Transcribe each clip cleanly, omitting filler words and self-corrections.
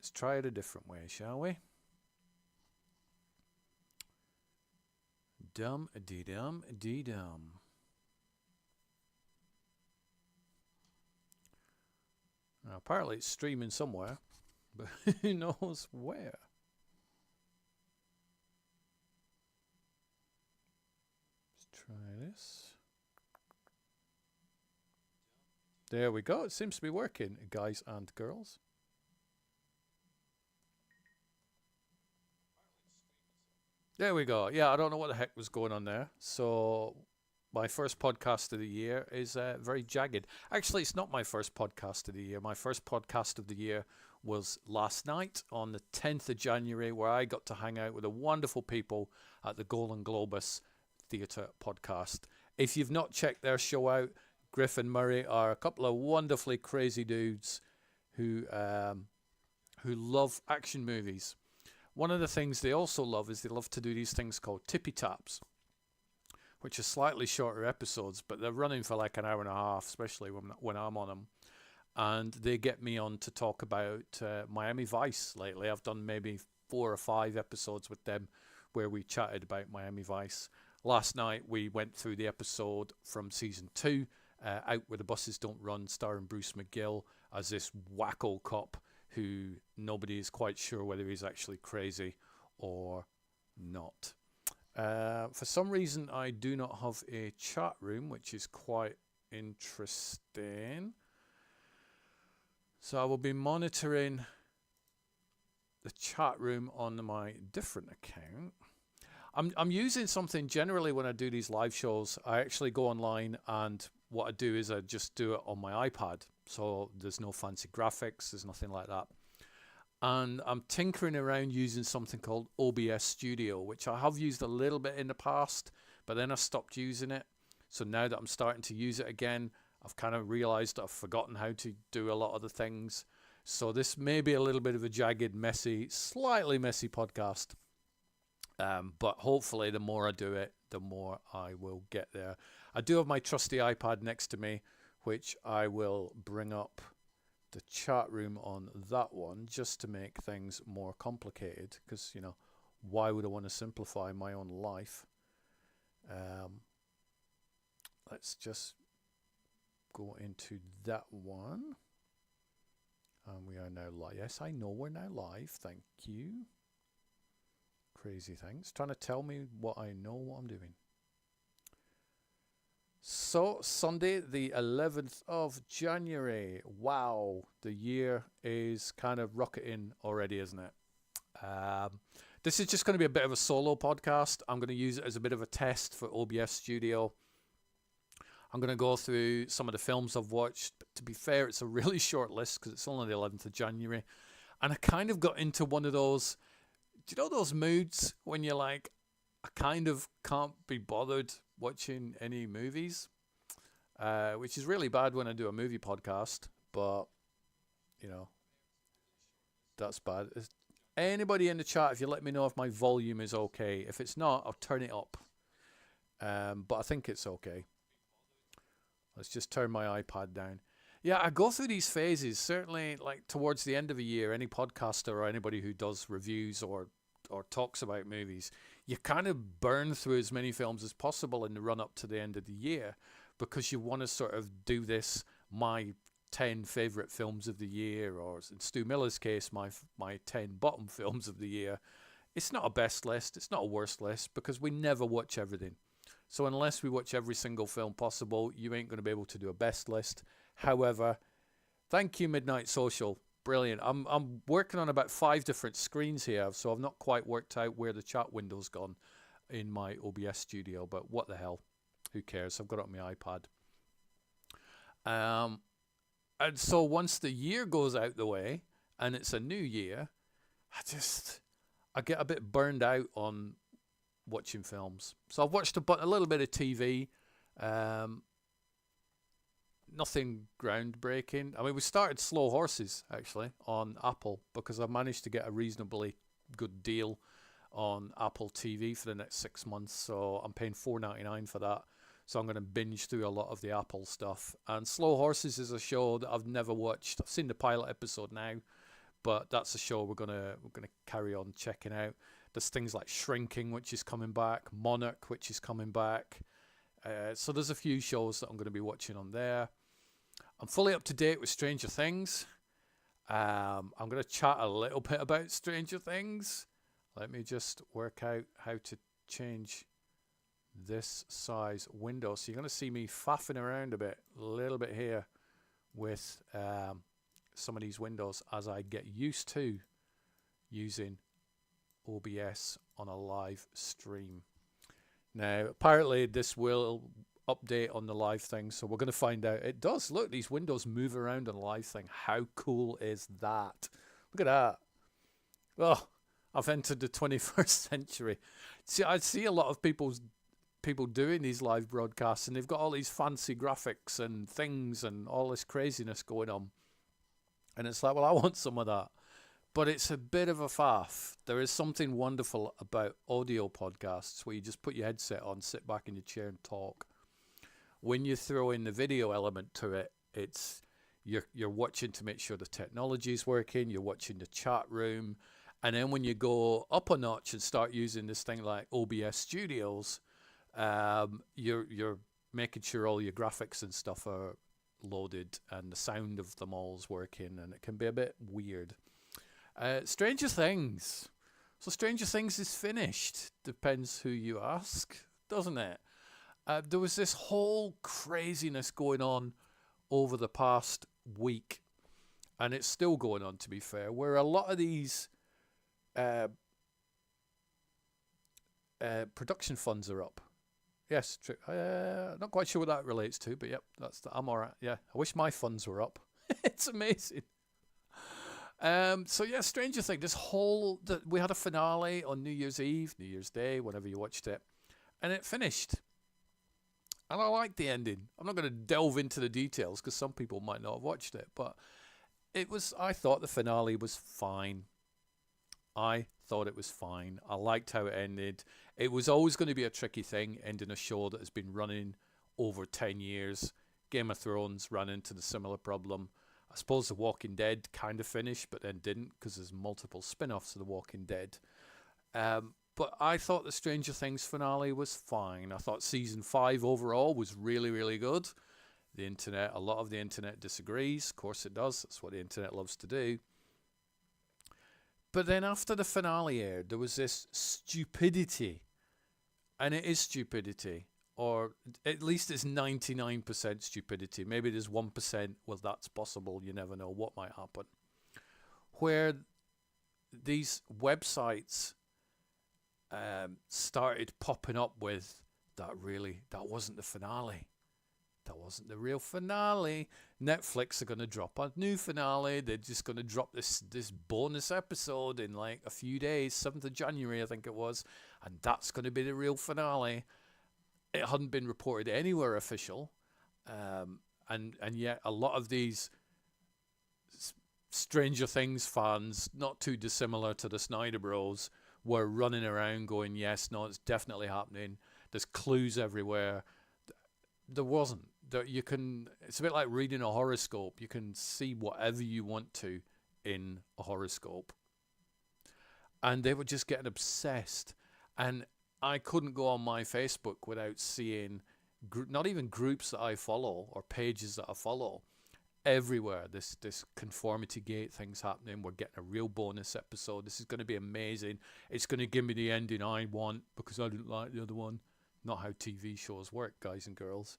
Let's try it a different way, shall we? Dum-dee-dum-dee-dum. Now, apparently it's streaming somewhere, but who knows where? Let's try this. There we go. It seems to be working, guys and girls. There we go. Yeah, I don't know what the heck was going on there. So, my first podcast of the year is very jagged. Actually, it's not my first podcast of the year. My first podcast of the year was last night on the 10th of January, where I got to hang out with the wonderful people at the Golden Globus Theatre podcast. If you've not checked their show out, Griff and Murray are a couple of wonderfully crazy dudes who love action movies. One of the things they also love is they love to do these things called tippy taps, which are slightly shorter episodes, but they're running for like an hour and a half, especially when I'm on them. And they get me on to talk about Miami Vice lately. I've done maybe 4 or 5 episodes with them where we chatted about Miami Vice. Last night we went through the episode from season 2, Out Where the Buses Don't Run, starring Bruce McGill as this wacko cop who nobody is quite sure whether he's actually crazy or not. For some reason, I do not have a chat room, which is quite interesting. So I will be monitoring the chat room on my different account. I'm using something generally when I do these live shows. I actually go online, and what I do is I just do it on my iPad. So there's no fancy graphics, there's nothing like that. And I'm tinkering around using something called OBS Studio, which I have used a little bit in the past, but then I stopped using it. So now that I'm starting to use it again, I've kind of realized I've forgotten how to do a lot of the things. So this may be a little bit of a jagged, messy, slightly messy podcast. But hopefully the more I do it, the more I will get there. I do have my trusty iPad next to me, which I will bring up the chat room on that one just to make things more complicated, because, you know, why would I want to simplify my own life? Let's just go into that one. And we are now live. Yes, I know we're now live. Thank you. Crazy things. Trying to tell me what I know what I'm doing. So, Sunday, the 11th of January. Wow, the year is kind of rocketing already, isn't it? This is just going to be a bit of a solo podcast. I'm going to use it as a bit of a test for OBS Studio. I'm going to go through some of the films I've watched. But to be fair, it's a really short list because it's only the 11th of January. And I kind of got into one of those, do you know those moods when you're like, I kind of can't be bothered watching any movies, which is really bad when I do a movie podcast, but, you know, that's bad. Anybody in the chat, if you let me know if my volume is okay. If it's not, I'll turn it up. But I think it's okay. Let's just turn my iPad down. Yeah, I go through these phases, certainly like towards the end of a year. Any podcaster or anybody who does reviews or talks about movies, you kind of burn through as many films as possible in the run up to the end of the year, because you want to sort of do this, my 10 favourite films of the year, or in Stu Miller's case, my 10 bottom films of the year. It's not a best list, it's not a worst list, because we never watch everything. So unless we watch every single film possible, you ain't going to be able to do a best list. However, thank you, Midnight Social. Brilliant. I'm working on about 5 different screens here, so I've not quite worked out where the chat window's gone in my OBS Studio, but what the hell? Who cares? I've got it on my iPad. And so once the year goes out the way and it's a new year, I get a bit burned out on watching films. So I've watched a little bit of TV. Nothing groundbreaking. I mean, we started Slow Horses, actually, on Apple, because I managed to get a reasonably good deal on Apple TV for the next 6 months. So I'm paying $4.99 for that. So I'm going to binge through a lot of the Apple stuff. And Slow Horses is a show that I've never watched. I've seen the pilot episode now, but that's a show we're gonna carry on checking out. There's things like Shrinking, which is coming back, Monarch, which is coming back. So there's a few shows that I'm going to be watching on there. I'm fully up to date with Stranger Things. I'm going to chat a little bit about Stranger Things. Let me just work out how to change this size window. So you're going to see me faffing around a little bit here with some of these windows as I get used to using OBS on a live stream. Now, apparently this will update on the live thing, so we're going to find out. It does. Look, these windows move around on the live thing. How cool is that? Look at that. Oh, I've entered the 21st century. See, I see a lot of people doing these live broadcasts, and they've got all these fancy graphics and things and all this craziness going on. And it's like, well, I want some of that. But it's a bit of a faff. There is something wonderful about audio podcasts where you just put your headset on, sit back in your chair and talk. When you throw in the video element to it, it's you're watching to make sure the technology is working, you're watching the chat room, and then when you go up a notch and start using this thing like OBS Studios, you're making sure all your graphics and stuff are loaded and the sound of them all is working, and it can be a bit weird. Stranger Things. So Stranger Things is finished. Depends who you ask, doesn't it? There was this whole craziness going on over the past week, and it's still going on, to be fair, where a lot of these production funds are up. Yes, true. Not quite sure what that relates to, but yep, I'm all right. Yeah, I wish my funds were up. It's amazing. So yeah, Stranger Things. We had a finale on New Year's Eve, New Year's Day, whenever you watched it, and it finished. And I liked the ending. I'm not going to delve into the details because some people might not have watched it, but I thought the finale was fine. I thought it was fine. I liked how it ended. It was always going to be a tricky thing, ending a show that has been running over 10 years. Game of Thrones ran into the similar problem. I suppose The Walking Dead kind of finished, but then didn't because there's multiple spin-offs of The Walking Dead. But I thought the Stranger Things finale was fine. I thought season 5 overall was really, really good. A lot of the internet disagrees. Of course it does. That's what the internet loves to do. But then after the finale aired, there was this stupidity. And it is stupidity. Or at least it's 99% stupidity. Maybe there's 1%. Well, that's possible. You never know what might happen. Where these websites started popping up with that wasn't the finale. That wasn't the real finale. Netflix are going to drop a new finale. They're just going to drop this bonus episode in like a few days, 7th of January, I think it was. And that's going to be the real finale. It hadn't been reported anywhere official. And yet a lot of these Stranger Things fans, not too dissimilar to the Snyder Bros, were running around going, yes, no, it's definitely happening. There's clues everywhere. There wasn't. It's a bit like reading a horoscope. You can see whatever you want to in a horoscope. And they were just getting obsessed. And I couldn't go on my Facebook without seeing, not even groups that I follow or pages that I follow, everywhere this conformity gate thing's happening. We're getting a real bonus episode. This is going to be amazing. It's going to give me the ending I want because I didn't like the other one. Not how TV shows work, guys and girls.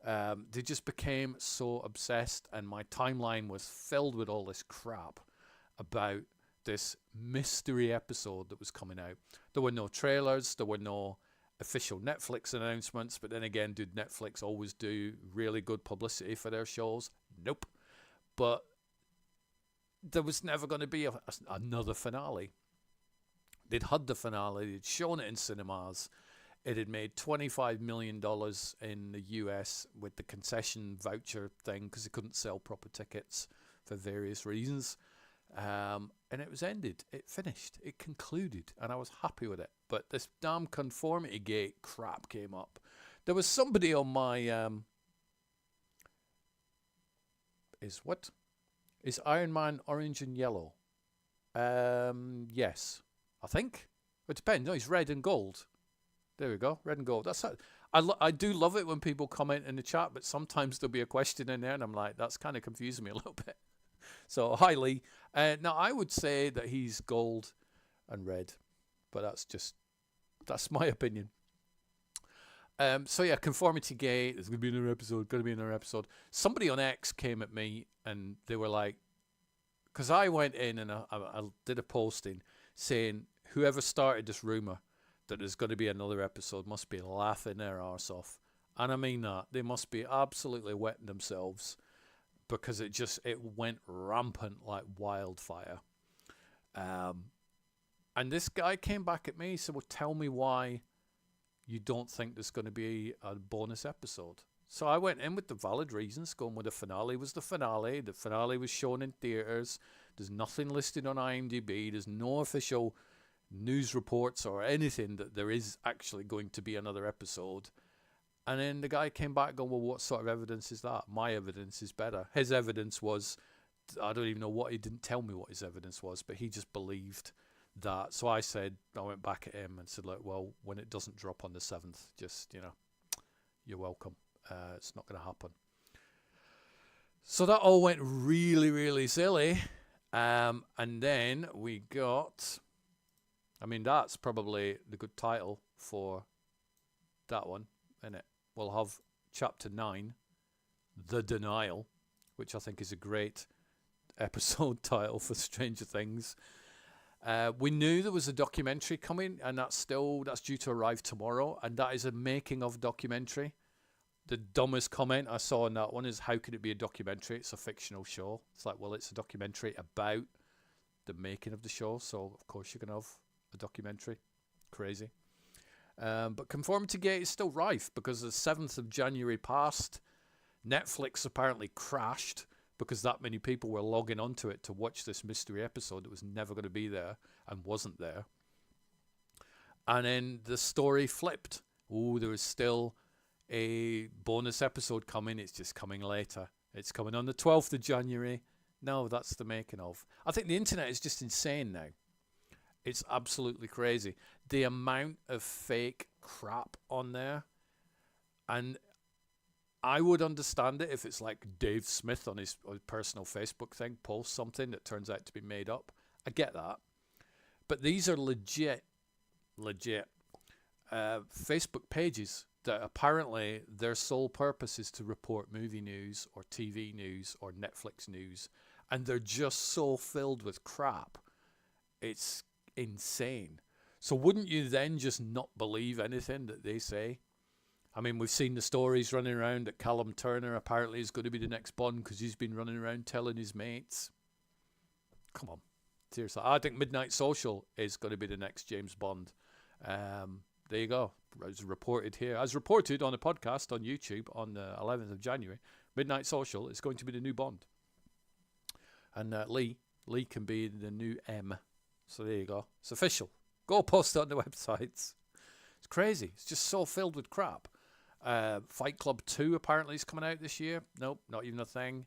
They just became so obsessed, and my timeline was filled with all this crap about this mystery episode that was coming out. There were no trailers, there were no official Netflix announcements, but then again, did Netflix always do really good publicity for their shows? Nope. But there was never going to be another finale. They'd had the finale, they'd shown it in cinemas. It had made $25 million in the US with the concession voucher thing because they couldn't sell proper tickets for various reasons. And it was ended. It finished. It concluded. And I was happy with it. But this damn conformity gate crap came up. There was somebody on my... Is Iron Man orange and yellow? Yes, I think. It depends. No, he's red and gold. There we go, red and gold. That's it. I do love it when people comment in the chat, but sometimes there'll be a question in there, and I'm like, that's kind of confusing me a little bit. So, hi Lee. Now, I would say that he's gold and red, but that's my opinion. So yeah, Conformity Gate. There's gonna be another episode. Gonna be another episode. Somebody on X came at me and they were like, because I went in and I did a posting saying whoever started this rumor that there's going to be another episode must be laughing their arse off, and I mean that. They must be absolutely wetting themselves because it went rampant like wildfire. And this guy came back at me. He said, "Well, tell me why you don't think there's going to be a bonus episode." So I went in with the valid reasons, going with the finale was the finale. The finale was shown in theaters. There's nothing listed on IMDb. There's no official news reports or anything that there is actually going to be another episode. And then the guy came back going, well, what sort of evidence is that? My evidence is better. His evidence was, I don't even know what, he didn't tell me what his evidence was, but he just believed that. So I went back at him and said, look, well, when it doesn't drop on the 7th, just, you're welcome. It's not going to happen. So that all went really, really silly. And then we got, that's probably the good title for that one, isn't it? We'll have Chapter 9, The Denial, which I think is a great episode title for Stranger Things. We knew there was a documentary coming, and that's due to arrive tomorrow, and that is a making of documentary. The dumbest comment I saw in that one is, how could it be a documentary? It's a fictional show. It's like, well, it's a documentary about the making of the show, so of course you can have a documentary. Crazy. But Conformity Gate is still rife because the 7th of January passed. Netflix apparently crashed because that many people were logging onto it to watch this mystery episode that was never going to be there and wasn't there. And then the story flipped. Oh, there was still a bonus episode coming. It's just coming later. It's coming on the 12th of January. No, that's the making of. I think the internet is just insane now. It's absolutely crazy. The amount of fake crap on there. And I would understand it if it's like Dave Smith on his personal Facebook thing posts something that turns out to be made up. I get that. But these are legit Facebook pages that apparently their sole purpose is to report movie news or TV news or Netflix news, and they're just so filled with crap. It's insane. So wouldn't you then just not believe anything that they say? We've seen the stories running around that Callum Turner apparently is going to be the next Bond because he's been running around telling his mates. Come on. Seriously. I think Midnight Social is going to be the next James Bond. There you go. As reported here. As reported on a podcast on YouTube on the 11th of January, Midnight Social is going to be the new Bond. And Lee can be the new M. So there you go. It's official. Go post it on the websites. It's crazy. It's just so filled with crap. Fight Club 2 apparently is coming out this year. Nope, not even a thing.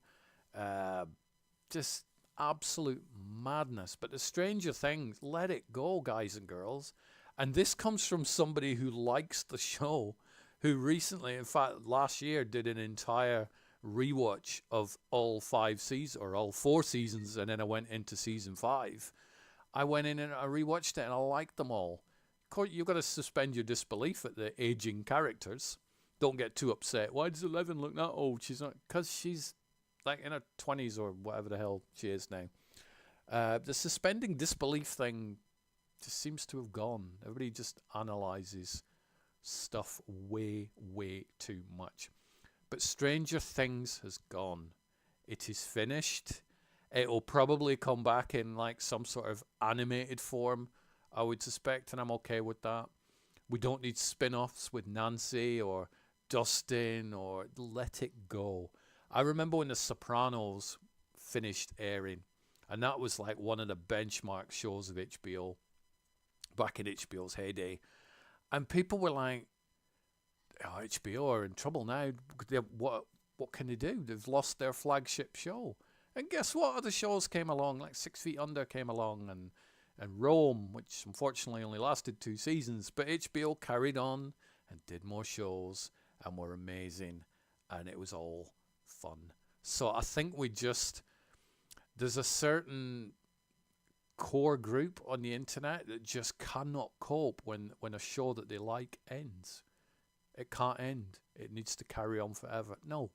Just absolute madness. But the Stranger Things, let it go, guys and girls. And this comes from somebody who likes the show, who recently, in fact, last year did an entire rewatch of all 5 seasons, or all 4 seasons, and then I went into season 5. I went in and I rewatched it and I liked them all. Of course, you've got to suspend your disbelief at the aging characters. Don't get too upset. Why does 11 look that old? She's not, because she's like in her 20s or whatever the hell she is now. The suspending disbelief thing just seems to have gone. Everybody just analyzes stuff way, way too much. But Stranger Things has gone. It is finished. It will probably come back in like some sort of animated form, I would suspect, and I'm okay with that. We don't need spin-offs with Nancy or Dustin, or let it go. I remember when The Sopranos finished airing, and that was like one of the benchmark shows of HBO back in HBO's heyday. And people were like, oh, HBO are in trouble now. What can they do? They've lost their flagship show. And guess what? Other shows came along, like 6 Feet Under came along, and Rome, which unfortunately only lasted 2 seasons, but HBO carried on and did more shows and were amazing, and it was all fun. So I think there's a certain core group on the internet that just cannot cope when a show that they like ends. It can't end. It needs to carry on forever. No.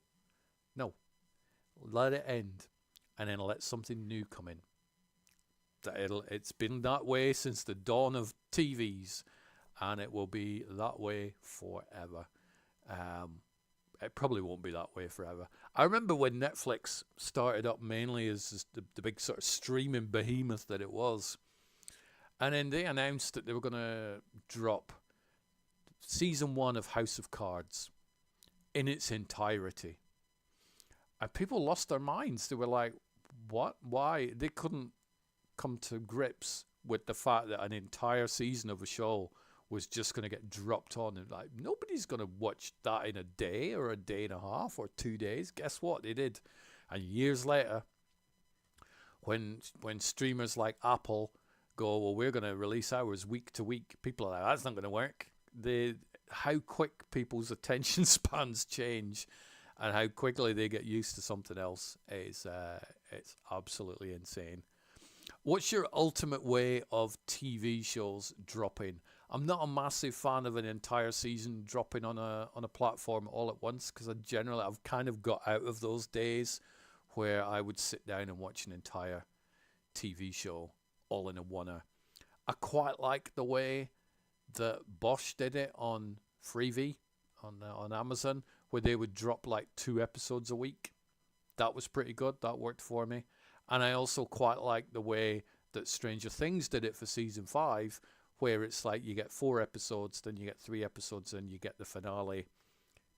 Let it end, and then let something new come in. It's been that way since the dawn of TVs, and it will be that way forever. It probably won't be that way forever. I remember when Netflix started up mainly as the big sort of streaming behemoth that it was, and then they announced that they were going to drop season 1 of House of Cards in its entirety. And people lost their minds. They were like, what? Why? They couldn't come to grips with the fact that an entire season of a show was just going to get dropped on. And like, nobody's going to watch that in a day or a day and a half or 2 days. Guess what? They did. And years later, when streamers like Apple go, well, we're going to release ours week to week, people are like, that's not going to work. How quick people's attention spans change and how quickly they get used to something else is it's absolutely insane. What's your ultimate way of TV shows dropping? I'm not a massive fan of an entire season dropping on a platform all at once, because I've kind of got out of those days where I would sit down and watch an entire TV show all in a oneer. I quite like the way that Bosch did it on Freevee on Amazon, where they would drop like 2 episodes a week. That was pretty good. That worked for me. And I also quite like the way that Stranger Things did it for season 5, where it's like you get 4 episodes, then you get 3 episodes, and you get the finale.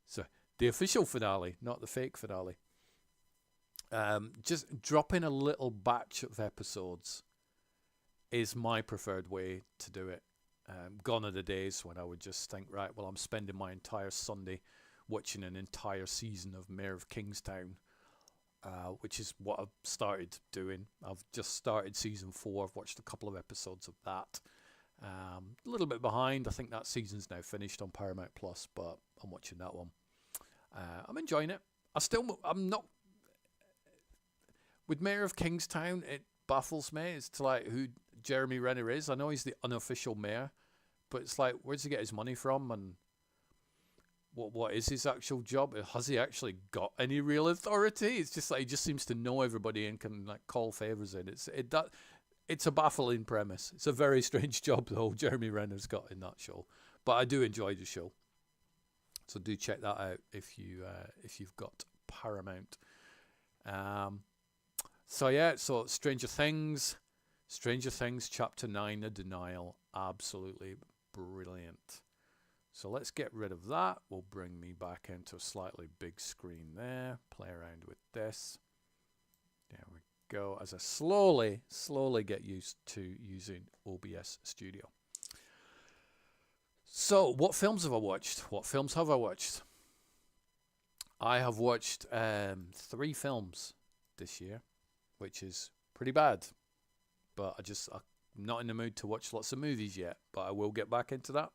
So the official finale, not the fake finale. Just dropping a little batch of episodes is my preferred way to do it. Gone are the days when I would just think, right, well, I'm spending my entire Sunday watching an entire season of Mayor of Kingstown, which is what I've started doing. I've just started season 4. I've watched a couple of episodes of that. A little bit behind. I think that season's now finished on Paramount Plus, but I'm watching that one. I'm enjoying it. I'm not. With Mayor of Kingstown, it baffles me as to like who Jeremy Renner is. I know he's the unofficial mayor, but it's like, where's he get his money from, and what is his actual job? Has he actually got any real authority? It's just like he just seems to know everybody and can like call favors in. It's a baffling premise. It's a very strange job though Jeremy Renner's got in that show, but I do enjoy the show. So do check that out if you've got Paramount. So Stranger Things Chapter 9, The Denial, absolutely brilliant. So let's get rid of that. Will bring me back into a slightly big screen there. Play around with this. There we go. As I slowly get used to using OBS Studio. So what films have I watched? I have watched 3 films this year, which is pretty bad. But I'm not in the mood to watch lots of movies yet, but I will get back into that.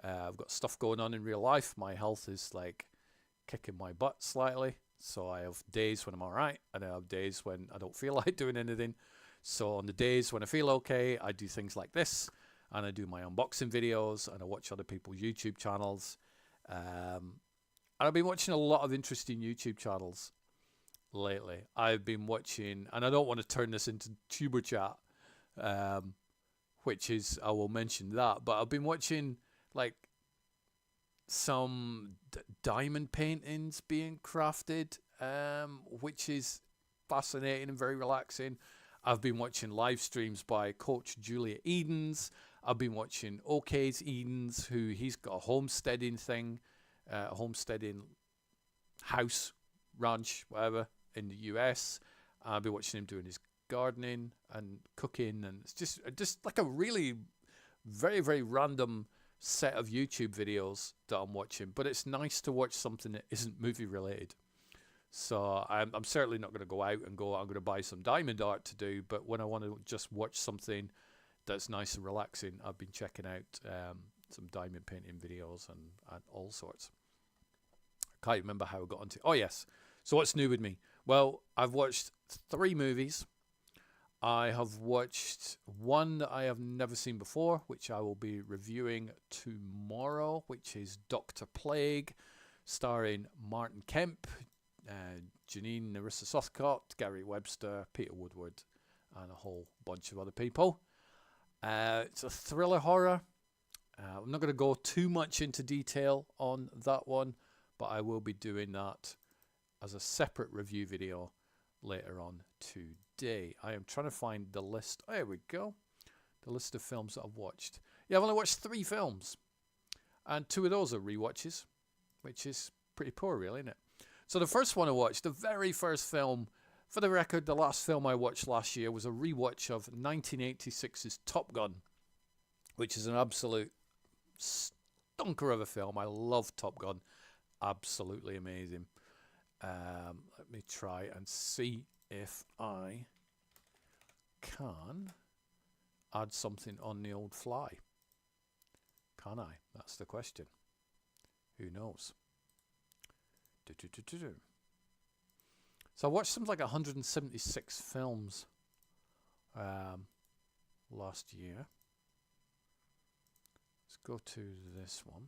I've got stuff going on in real life. My health is like kicking my butt slightly. So I have days when I'm all right, and I have days when I don't feel like doing anything. So on the days when I feel okay, I do things like this, and I do my unboxing videos, and I watch other people's YouTube channels. And I've been watching a lot of interesting YouTube channels lately. I've been watching, and I don't want to turn this into tuber chat, which is, I will mention that, but I've been watching like some diamond paintings being crafted, which is fascinating and very relaxing. I've been watching live streams by Coach Julia Edens. I've been watching OK's Edens, he's got a homesteading thing, homesteading house, ranch, whatever, in the US. I've been watching him doing his gardening and cooking, and it's just like a really very, very random set of YouTube videos that I'm watching, but it's nice to watch something that isn't movie related. So I'm certainly not going to go out and go, I'm going to buy some diamond art to do. But when I want to just watch something that's nice and relaxing, I've been checking out some diamond painting videos and all sorts. I can't remember how I got onto. Oh yes. So what's new with me? Well, I've watched 3 movies. I have watched one that I have never seen before, which I will be reviewing tomorrow, which is Dr. Plague, starring Martin Kemp, Janine Narissa Southcott, Gary Webster, Peter Woodward, and a whole bunch of other people. It's a thriller horror. I'm not going to go too much into detail on that one, but I will be doing that as a separate review video later on today. I am trying to find the list. There we go. The list of films that I've watched. Yeah, I've only watched 3 films. And 2 of those are rewatches, which is pretty poor, really, isn't it? So the first one I watched, the very first film, for the record, the last film I watched last year was a rewatch of 1986's Top Gun, which is an absolute stunker of a film. I love Top Gun. Absolutely amazing. Let me try and see if I can add something on the old fly. Can I? That's the question. Who knows? So I watched something like 176 films last year. Let's go to this one.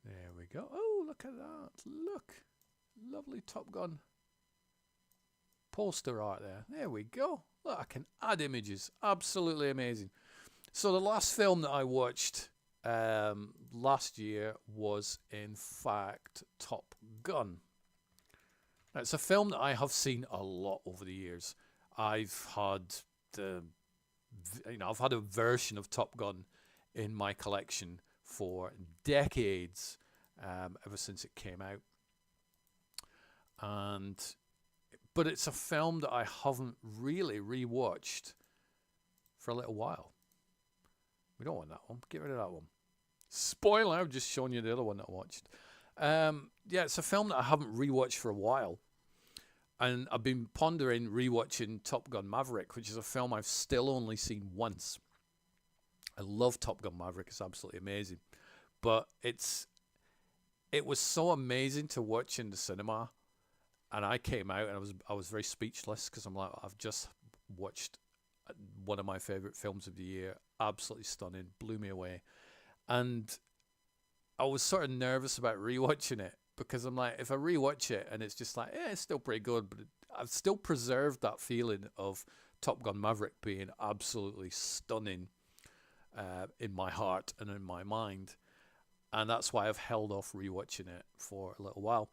There we go. Oh, look at that. Look. Lovely Top Gun poster art there. There we go. Look, I can add images. Absolutely amazing. So the last film that I watched last year was, in fact, Top Gun. Now, it's a film that I have seen a lot over the years. I've had I've had a version of Top Gun in my collection for decades, ever since it came out. But it's a film that I haven't really rewatched for a little while. We don't want that one. Get rid of that one. Spoiler, I've just shown you the other one that I watched. Yeah, it's a film that I haven't rewatched for a while. And I've been pondering rewatching Top Gun Maverick, which is a film I've still only seen once. I love Top Gun Maverick. It's absolutely amazing. But it was so amazing to watch in the cinema. And I came out and I was very speechless, because I'm like, I've just watched one of my favorite films of the year. Absolutely stunning. Blew me away. And I was sort of nervous about rewatching it, because I'm like, if I rewatch it and it's just like, it's still pretty good, but I've still preserved that feeling of Top Gun Maverick being absolutely stunning in my heart and in my mind. And that's why I've held off rewatching it for a little while.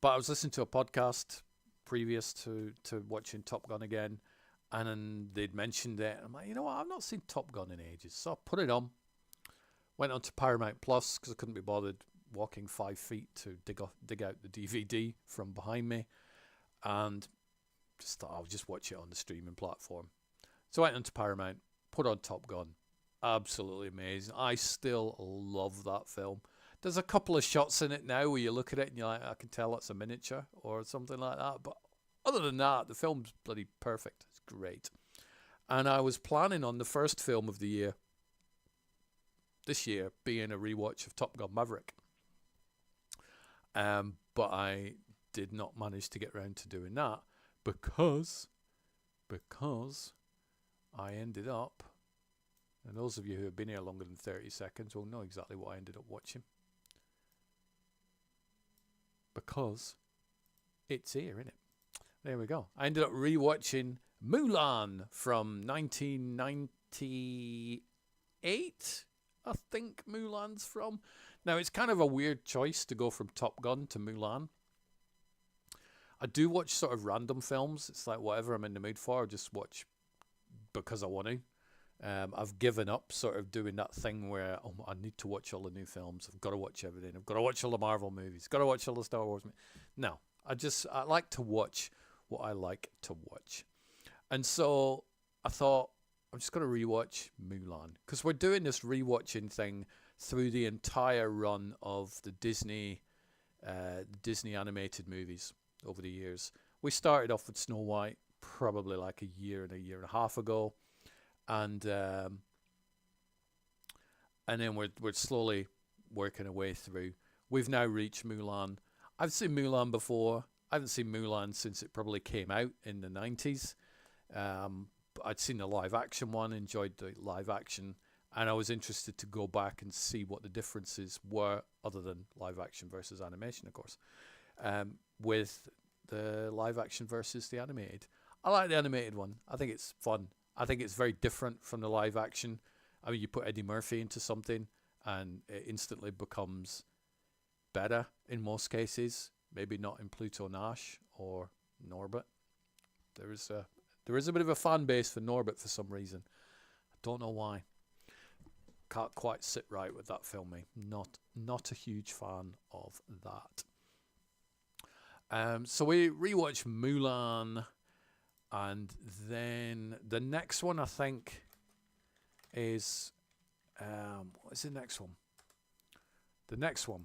But I was listening to a podcast previous to watching Top Gun again, and then they'd mentioned it. I'm like, you know what? I've not seen Top Gun in ages. So I put it on. Went on to Paramount Plus, because I couldn't be bothered walking 5 feet to dig out the DVD from behind me. And just thought I'll just watch it on the streaming platform. So I went onto Paramount, put on Top Gun. Absolutely amazing. I still love that film. There's a couple of shots in it now where you look at it and you're like, I can tell that's a miniature or something like that. But other than that, the film's bloody perfect. It's great. And I was planning on the first film of the year, this year, being a rewatch of Top Gun Maverick. But I did not manage to get around to doing that because I ended up, and those of you who have been here longer than 30 seconds will know exactly what I ended up watching. Because it's here, isn't it? There we go. I ended up rewatching Mulan from 1998, I think Mulan's from. Now, it's kind of a weird choice to go from Top Gun to Mulan. I do watch sort of random films. It's like whatever I'm in the mood for, I just watch because I want to. I've given up sort of doing that thing where I need to watch all the new films. I've got to watch everything. I've got to watch all the Marvel movies. Got to watch all the Star Wars movies. No, I like to watch what I like to watch. And so I thought, I'm just going to rewatch Mulan, because we're doing this rewatching thing through the entire run of the Disney animated movies over the years. We started off with Snow White probably like a year and a half ago, and then we're slowly working our way through. We've now reached Mulan. I've seen Mulan before. I haven't seen Mulan since it probably came out in the 90s. I'd seen the live action one, enjoyed the live action, and I was interested to go back and see what the differences were, other than live action versus animation, of course, with the live action versus the animated. I like the animated one. I think it's fun. I think it's very different from the live action. I mean, you put Eddie Murphy into something and it instantly becomes better in most cases. Maybe not in Pluto Nash or Norbit. There is a bit of a fan base for Norbit for some reason. I don't know why. Can't quite sit right with that filming. Not a huge fan of that. So we rewatched Mulan, and then the next one I think is what is the next one? The next one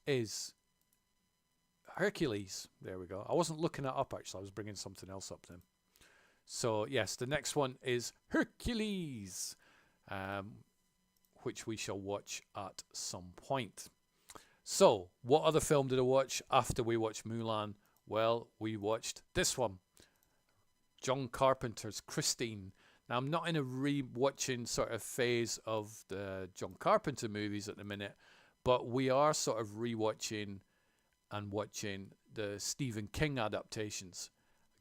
is Hercules. There we go. I wasn't looking that up actually. I was bringing something else up then. So yes, the next one is Hercules, which we shall watch at some point. So, what other film did I watch after we watched Mulan? Well, we watched this one, John Carpenter's Christine. Now, I'm not in a re-watching sort of phase of the John Carpenter movies at the minute, but we are sort of re-watching and watching the Stephen King adaptations,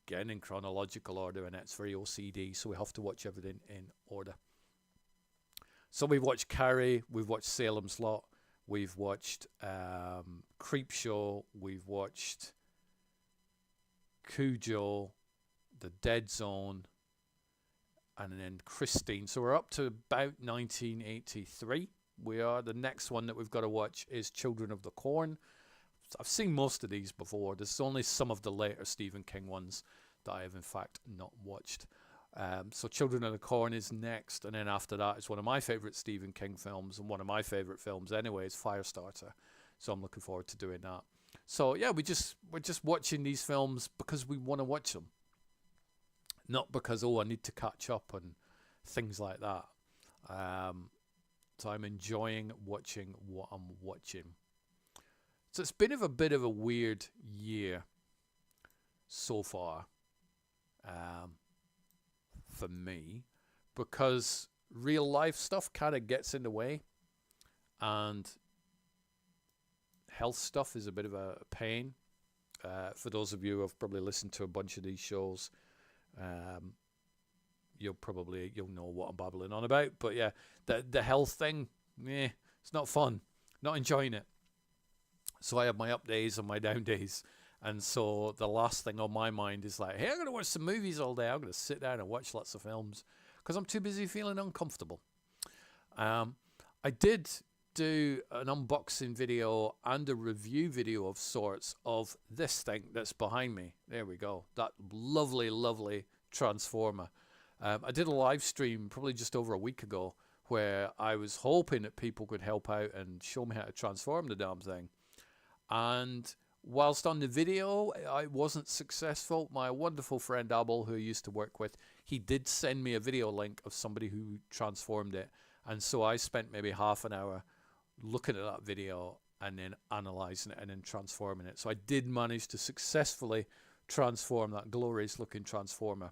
again in chronological order, and it's very OCD, so we have to watch everything in order. So we've watched Carrie, we've watched Salem's Lot, we've watched Creepshow, we've watched Cujo, The Dead Zone, and then Christine. So we're up to about 1983. The next one that we've got to watch is Children of the Corn. I've seen most of these before. There's only some of the later Stephen King ones that I have in fact not watched. So Children of the Corn is next, and then after that is one of my favourite Stephen King films, and one of my favourite films anyway is Firestarter. So I'm looking forward to doing that. So yeah, we're just watching these films because we want to watch them, not because I need to catch up and things like that. So I'm enjoying watching what I'm watching. So it's been a bit of a weird year so far. For me, because real life stuff kind of gets in the way, and health stuff is a bit of a pain. For those of you who have probably listened to a bunch of these shows, you'll know what I'm babbling on about. But yeah, the health thing, it's not fun. Not enjoying it. So I have my up days and my down days. And so the last thing on my mind is like, hey, I'm going to watch some movies all day. I'm going to sit down and watch lots of films because I'm too busy feeling uncomfortable. I did do an unboxing video and a review video of sorts of this thing that's behind me. There we go. That lovely, lovely Transformer. I did a live stream probably just over a week ago where I was hoping that people could help out and show me how to transform the damn thing. And whilst on the video, I wasn't successful. My wonderful friend Abel, who I used to work with, he did send me a video link of somebody who transformed it. And so I spent maybe half an hour looking at that video and then analysing it and then transforming it. So I did manage to successfully transform that glorious looking Transformer,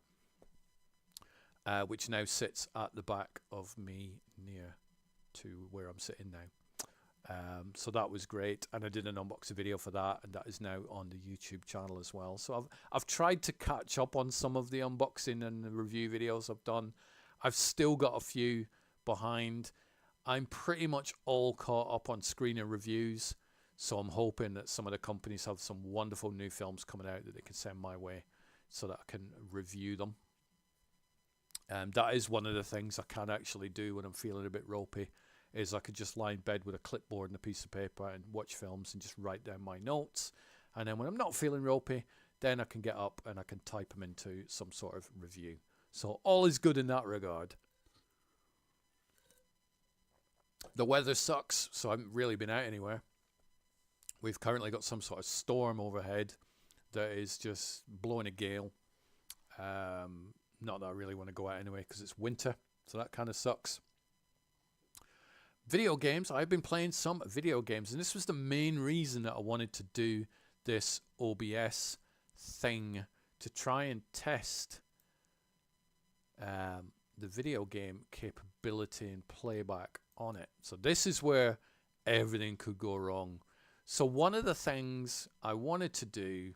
which now sits at the back of me near to where I'm sitting now. So that was great, and I did an unboxing video for that, and that is now on the YouTube channel as well. So I've tried to catch up on some of the unboxing and the review videos I've done. I've still got a few behind. I'm pretty much all caught up on screener reviews, so I'm hoping that some of the companies have some wonderful new films coming out that they can send my way so that I can review them. That is one of the things I can actually do when I'm feeling a bit ropey, is I could just lie in bed with a clipboard and a piece of paper and watch films and just write down my notes. And then when I'm not feeling ropey, then I can get up and I can type them into some sort of review. So all is good in that regard. The weather sucks, so I haven't really been out anywhere. We've currently got some sort of storm overhead that is just blowing a gale. Not that I really want to go out anyway because it's winter, so that kind of sucks. Video games. I've been playing some video games, and this was the main reason that I wanted to do this OBS thing, to try and test the video game capability and playback on it. So this is where everything could go wrong. So one of the things I wanted to do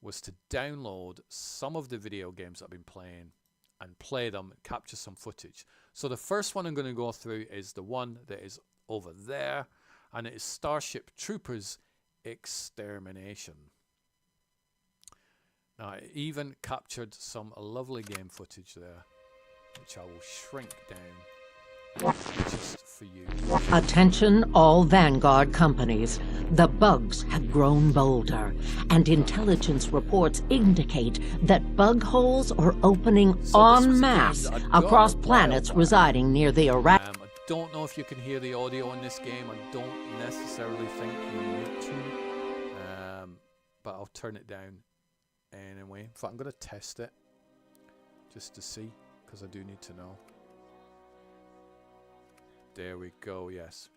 was to download some of the video games I've been playing and play them, capture some footage. So the first one I'm going to go through is the one that is over there, and it is Starship Troopers Extermination. Now, I even captured some lovely game footage there, which I will shrink down just for you. Attention all Vanguard companies. The bugs have grown bolder, and intelligence reports indicate that bug holes are opening en masse across planets residing near the Iraq. I don't know if you can hear the audio in this game. I don't necessarily think you need to, but I'll turn it down anyway. In fact, I'm going to test it just to see, because I do need to know. There we go, yes.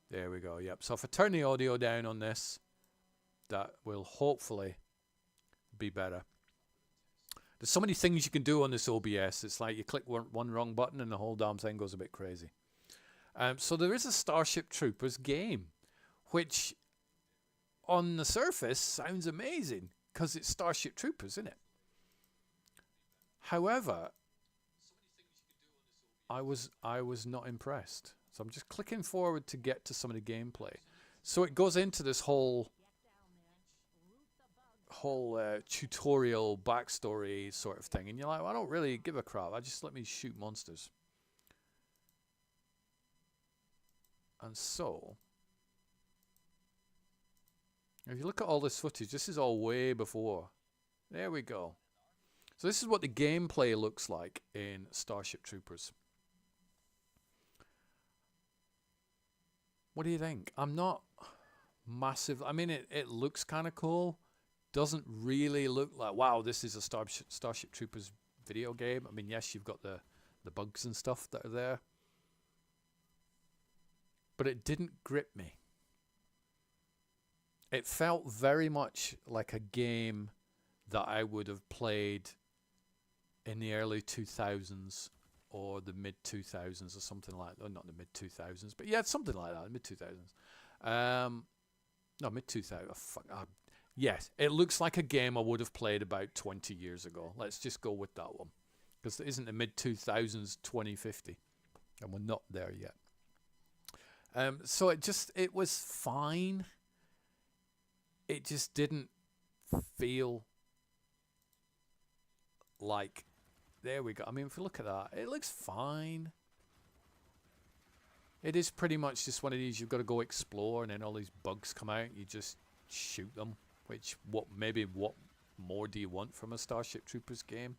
There we go, yep. So if I turn the audio down on this, that will hopefully be better. There's so many things you can do on this OBS. It's like you click one wrong button and the whole damn thing goes a bit crazy. So there is a Starship Troopers game, which on the surface sounds amazing because it's Starship Troopers, isn't it? However, I was not impressed. So I'm just clicking forward to get to some of the gameplay. So it goes into this whole tutorial backstory sort of thing, and you're like, well, I don't really give a crap. Just let me shoot monsters. And so, if you look at all this footage, this is all way before. There we go. So this is what the gameplay looks like in Starship Troopers. What do you think? I'm not massive. I mean, it looks kind of cool. Doesn't really look like, wow, this is a Starship Troopers video game. I mean, yes, you've got the bugs and stuff that are there. But it didn't grip me. It felt very much like a game that I would have played in the early 2000s or the mid 2000s or something like that. Not the mid 2000s, but yeah, something like that, mid 2000s. No, mid 2000s. Yes, it looks like a game I would have played about 20 years ago. Let's just go with that one, because it isn't the mid 2000s 2050, and we're not there yet. So it was fine. It just didn't feel like, there we go. I mean, if you look at that, it looks fine. It is pretty much just one of these, you've got to go explore, and then all these bugs come out, you just shoot them. Which, what more do you want from a Starship Troopers game?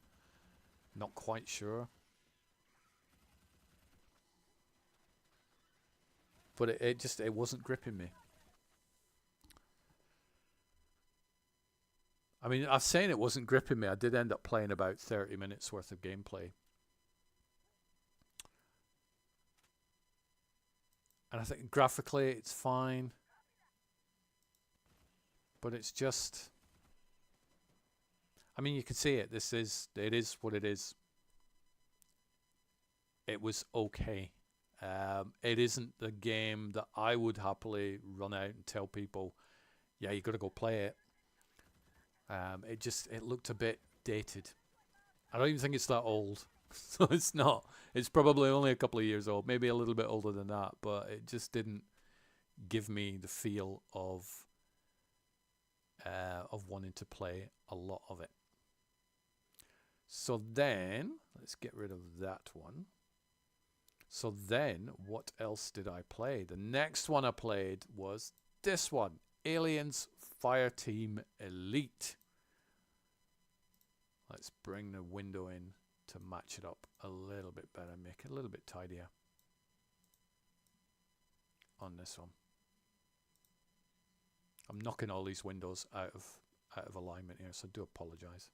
Not quite sure. But it wasn't gripping me. I mean, I'm saying it wasn't gripping me. I did end up playing about 30 minutes worth of gameplay. And I think graphically it's fine. But it's just, I mean, you can see it. It is what it is. It was okay. It isn't the game that I would happily run out and tell people, yeah, you got to go play it. It looked a bit dated. I don't even think it's that old. So it's not. It's probably only a couple of years old, maybe a little bit older than that, but it just didn't give me the feel of wanting to play a lot of it. So then, let's get rid of that one. So then, what else did I play? The next one I played was this one, Aliens Fireteam Elite. Let's bring the window in to match it up a little bit better, make it a little bit tidier on this one. I'm knocking all these windows out of alignment here, so I do apologize.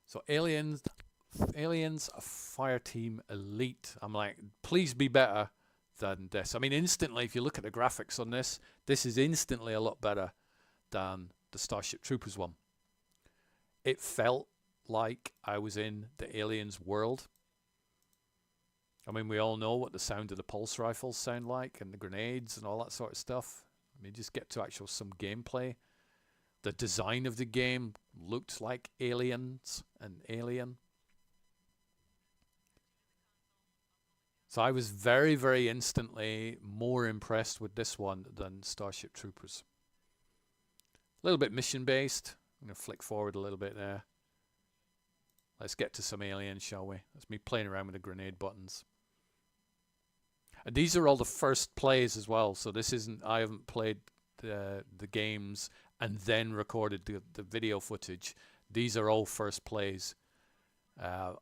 So Aliens Fireteam Elite. I'm like, please be better than this. I mean, instantly, if you look at the graphics on this, this is instantly a lot better than the Starship Troopers one. It felt like I was in the Aliens world. I mean, we all know what the sound of the pulse rifles sound like, and the grenades and all that sort of stuff. I mean, just get to actual some gameplay. The design of the game looked like Aliens and Alien. So I was very, very instantly more impressed with this one than Starship Troopers. A little bit mission-based. I'm going to flick forward a little bit there. Let's get to some aliens, shall we? That's me playing around with the grenade buttons. And these are all the first plays as well. So this isn't, I haven't played the games and then recorded the video footage. These are all first plays. I'm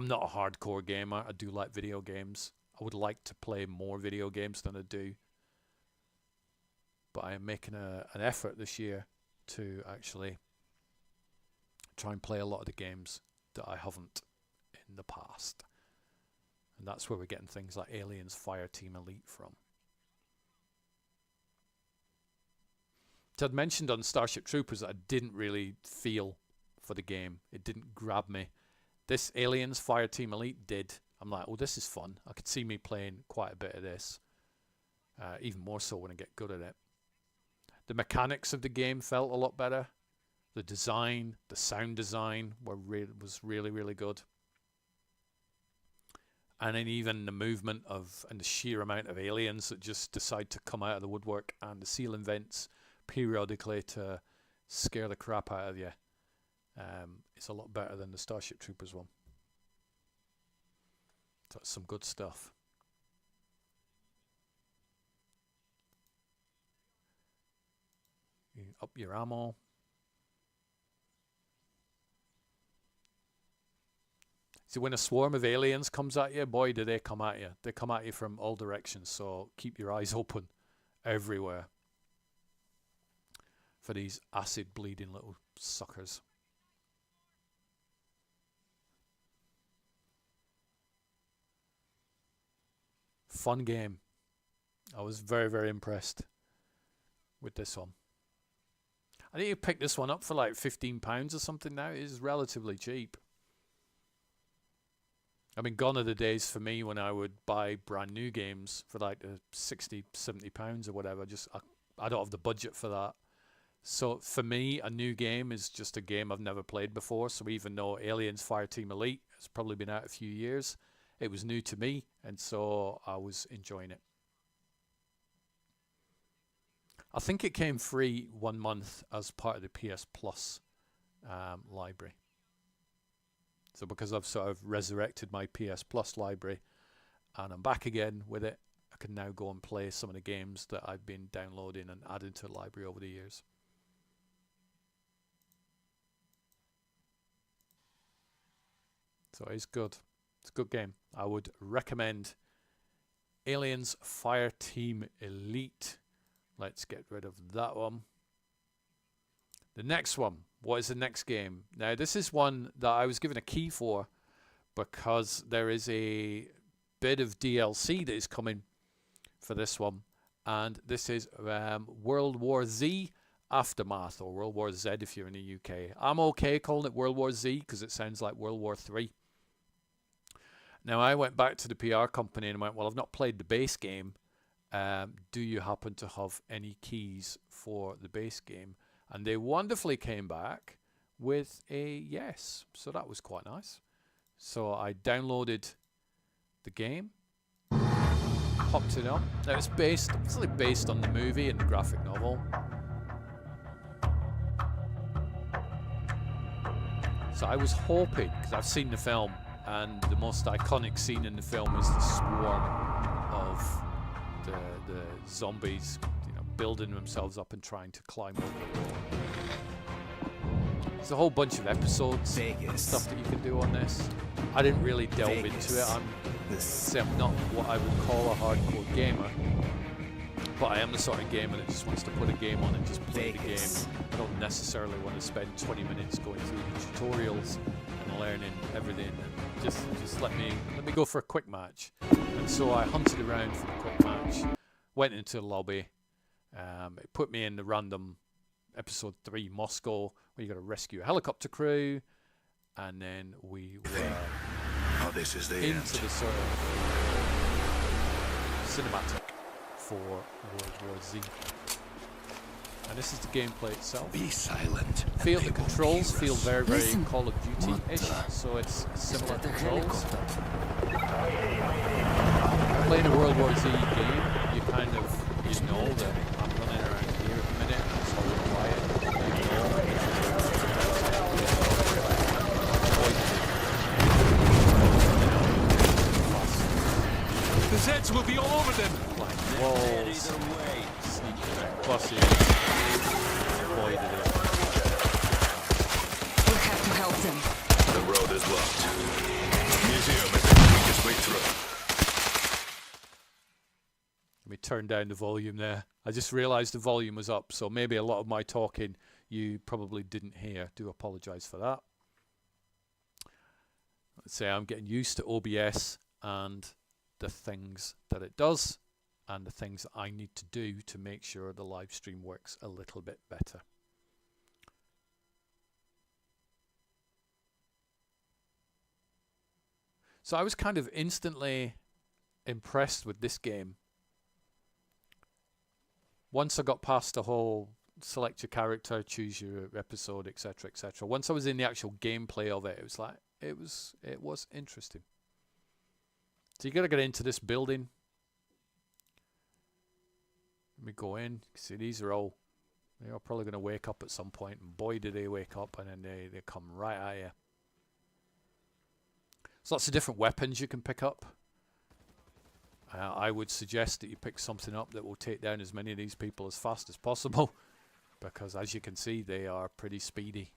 not a hardcore gamer. I do like video games. I would like to play more video games than I do. But I am making an effort this year to actually try and play a lot of the games that I haven't in the past. And that's where we're getting things like Aliens Fireteam Elite from. So I'd mentioned on Starship Troopers that I didn't really feel for the game. It didn't grab me. This Aliens Fireteam Elite did. I'm like, oh, this is fun. I could see me playing quite a bit of this. Even more so when I get good at it. The mechanics of the game felt a lot better. The design, the sound design was really, really good. And then even the movement of and the sheer amount of aliens that just decide to come out of the woodwork and the ceiling vents periodically to scare the crap out of you. It's a lot better than the Starship Troopers one. So that's some good stuff. You up your ammo. See, when a swarm of aliens comes at you, boy, do they come at you. They come at you from all directions, so keep your eyes open everywhere for these acid-bleeding little suckers. Fun game. I was very, very impressed with this one. I think you pick this one up for like £15 or something now. It is relatively cheap. I mean, gone are the days for me when I would buy brand new games for like £60, £70 or whatever. Just I don't have the budget for that. So for me, a new game is just a game I've never played before. So even though Aliens Fireteam Elite has probably been out a few years, it was new to me, and so I was enjoying it. I think it came free 1 month as part of the PS Plus library. So because I've sort of resurrected my PS Plus library and I'm back again with it, I can now go and play some of the games that I've been downloading and adding to the library over the years. So it's good. It's a good game. I would recommend Aliens Fireteam Elite. Let's get rid of that one. The next one. What is the next game? Now, this is one that I was given a key for because there is a bit of DLC that is coming for this one. And this is World War Z Aftermath, or World War Z if you're in the UK. I'm okay calling it World War Z because it sounds like World War 3. Now, I went back to the PR company and went, well, I've not played the base game. Do you happen to have any keys for the base game? And they wonderfully came back with a yes. So that was quite nice. So I downloaded the game, popped it up. Now it's obviously based on the movie and the graphic novel. So I was hoping, because I've seen the film, and the most iconic scene in the film is the swarm of the zombies, building themselves up and trying to climb over. There's a whole bunch of episodes and stuff that you can do on this. I didn't really delve into it. I'm not what I would call a hardcore gamer, but I am the sort of gamer that just wants to put a game on and just play the game. I don't necessarily want to spend 20 minutes going through the tutorials and learning everything. And just let me go for a quick match. And so I hunted around for the quick match, went into the lobby. It put me in the random episode 3 Moscow, where you got to rescue a helicopter crew, and then we were this is the into end. the sort of cinematic for World War Z. And this is the gameplay itself. Be silent. The controls feel very, very Call of Duty-ish, so it's similar controls. Playing a World War Z game, you kind of, you know that I'm running around here at the minute, it's all quiet. The Zeds will be all over them. Like walls, sneaking buses, avoided it. We have to help them. The road is blocked. Museum is the quickest way through. Let me turn down the volume there. I just realized the volume was up, so maybe a lot of my talking you probably didn't hear. Do apologize for that. Let's say I'm getting used to OBS and the things that it does and the things that I need to do to make sure the live stream works a little bit better. So I was kind of instantly impressed with this game. Once I got past the whole select your character, choose your episode, etc., etc. Once I was in the actual gameplay of it, it was like it was interesting. So you got to get into this building. Let me go in. See, these are all, they're probably going to wake up at some point, and boy do they wake up, and then they come right at you. There's lots of different weapons you can pick up. I would suggest that you pick something up that will take down as many of these people as fast as possible, because as you can see, they are pretty speedy,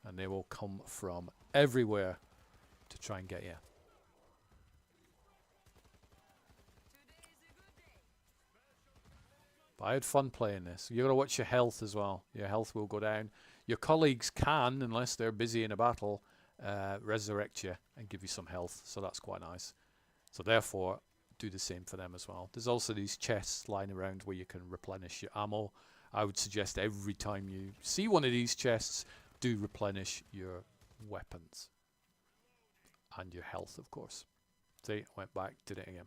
and they will come from everywhere to try and get you. But I had fun playing this. You got to watch your health as well. Your health will go down. Your colleagues can, unless they're busy in a battle, resurrect you and give you some health. So that's quite nice. So therefore, do the same for them as well. There's also these chests lying around where you can replenish your ammo. I would suggest every time you see one of these chests, do replenish your weapons. And your health, of course. See, went back, did it again.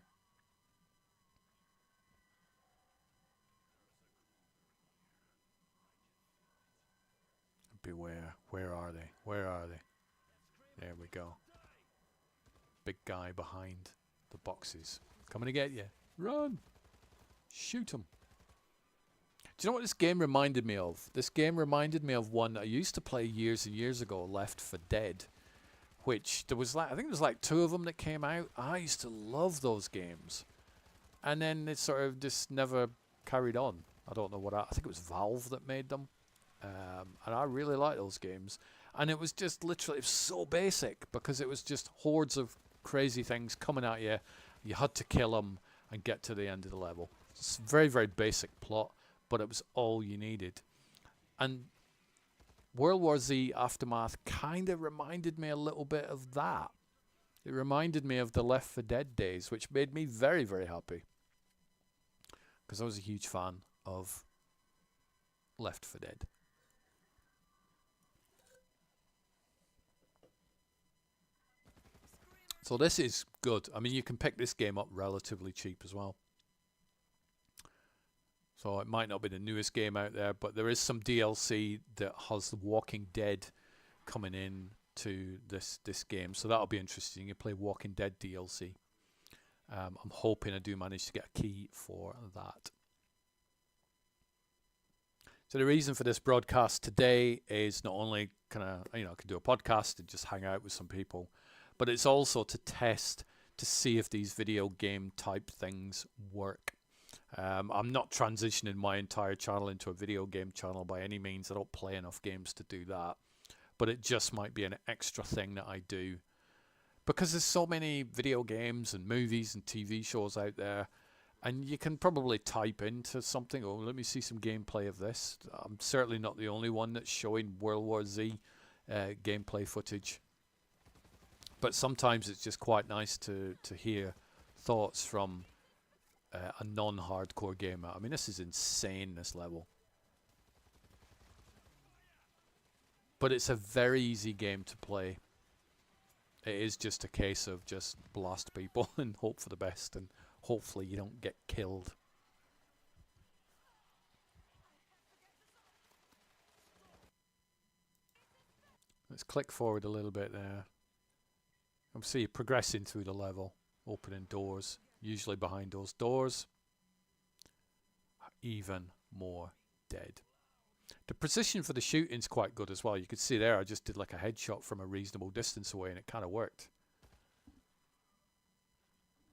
Beware. Where are they? Where are they? There we go. Big guy behind the boxes. Coming to get you. Run! Shoot him. Do you know what this game reminded me of? This game reminded me of one I used to play years and years ago, Left 4 Dead. Which, there was like, I think there was like 2 of them that came out. I used to love those games. And then it sort of just never carried on. I don't know what, I think it was Valve that made them. And I really like those games. And it was just literally, it was so basic, because it was just hordes of crazy things coming at you. You had to kill them and get to the end of the level. It's a very, very basic plot, but it was all you needed. And World War Z Aftermath kind of reminded me a little bit of that. It reminded me of the Left 4 Dead days, which made me very, very happy, because I was a huge fan of Left 4 Dead. So this is good. I mean, you can pick this game up relatively cheap as well. So it might not be the newest game out there, but there is some DLC that has The Walking Dead coming in to this game. So that'll be interesting. You play Walking Dead DLC. I'm hoping I do manage to get a key for that. So the reason for this broadcast today is not only I can do a podcast and just hang out with some people, but it's also to test to see if these video game type things work. I'm not transitioning my entire channel into a video game channel by any means. I don't play enough games to do that. but it just might be an extra thing that I do. Because there's so many video games and movies and TV shows out there, and you can probably type into something, oh, let me see some gameplay of this. I'm certainly not the only one that's showing World War Z gameplay footage. But sometimes it's just quite nice to hear thoughts from a non-hardcore gamer. I mean, this is insane, this level. But it's a very easy game to play. It is just a case of just blast people and hope for the best, and hopefully you don't get killed. Let's click forward a little bit there. See you progressing through the level, opening doors. Usually behind those doors are even more dead. The precision for the shooting's quite good as well. You could see there I just did like a headshot from a reasonable distance away, and it kind of worked.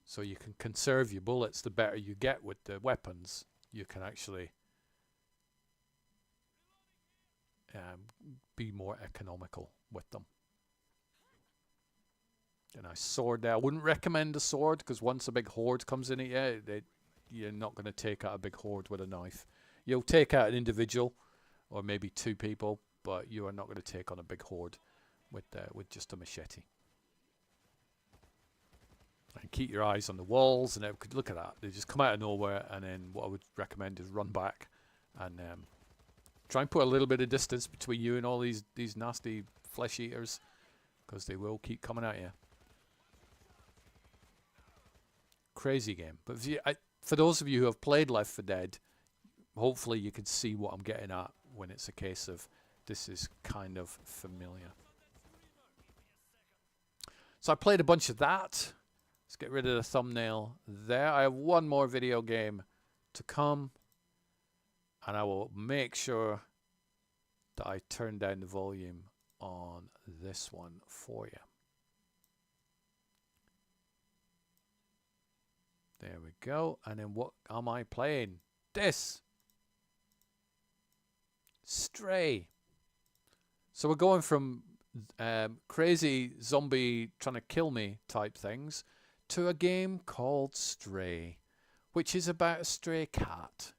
So you can conserve your bullets. The better you get with the weapons, you can actually be more economical with them. A nice sword there. I wouldn't recommend a sword, because once a big horde comes in at you, you're not going to take out a big horde with a knife. You'll take out an individual, or maybe two people, but you are not going to take on a big horde with just a machete. And keep your eyes on the walls, and look at that. They just come out of nowhere, and then what I would recommend is run back and try and put a little bit of distance between you and all these nasty flesh eaters, because they will keep coming at you. Crazy game. But for those of you who have played Left 4 Dead, hopefully you can see what I'm getting at when it's a case of this is kind of familiar. So I played a bunch of that. Let's get rid of the thumbnail there. I have one more video game to come, and I will make sure that I turn down the volume on this one for you. There we go. And then what am I playing? This. Stray. So we're going from crazy zombie trying to kill me type things to a game called Stray, which is about a stray cat.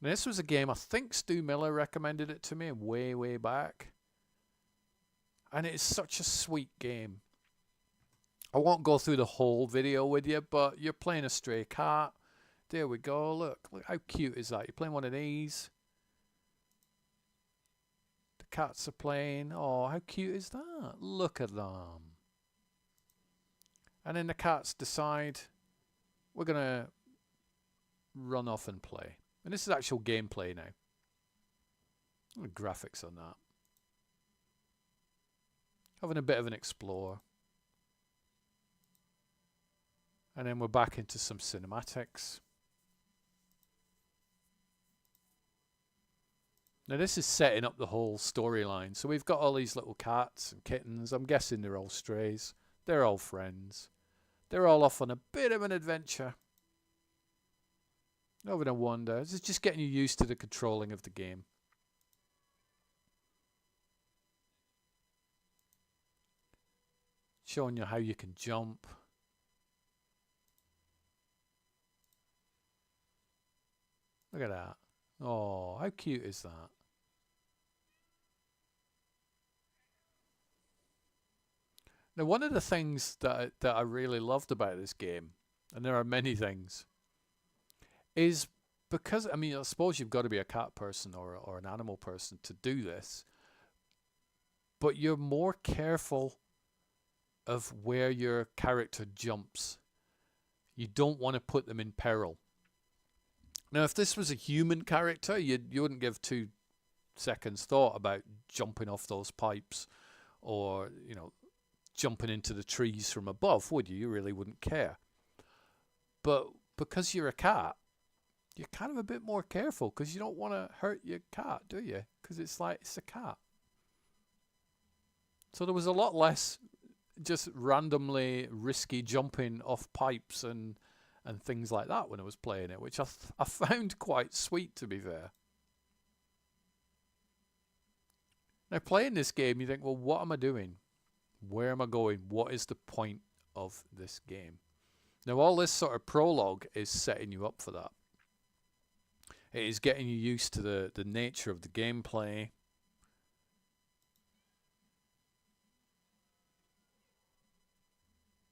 Now, this was a game I think Stu Miller recommended it to me way back, and it is such a sweet game. I won't go through the whole video with you, but you're playing a stray cat. There we go. Look how cute is that? You're playing one of these. The cats are playing. Oh, how cute is that? Look at them. And then the cats decide we're going to run off and play. And this is actual gameplay now. Look at the graphics on that. Having a bit of an explore. And then we're back into some cinematics. Now this is setting up the whole storyline. So we've got all these little cats and kittens. I'm guessing they're all strays. They're all friends. They're all off on a bit of an adventure. Having a wander. It's just getting you used to the controlling of the game. Showing you how you can jump. Look at that. Oh, how cute is that? Now, one of the things that I really loved about this game, and there are many things, is because, I mean, I suppose you've got to be a cat person or an animal person to do this, but you're more careful of where your character jumps. You don't want to put them in peril. Now, if this was a human character, you wouldn't give 2 seconds thought about jumping off those pipes or, you know, jumping into the trees from above, would you? You really wouldn't care. But because you're a cat, you're kind of a bit more careful because you don't want to hurt your cat, do you? Because it's like, it's a cat. So there was a lot less just randomly risky jumping off pipes and things like that when I was playing it, which I found quite sweet, to be fair. Now, playing this game, you think, well, what am I doing? Where am I going? What is the point of this game? Now, all this sort of prologue is setting you up for that. It is getting you used to the nature of the gameplay.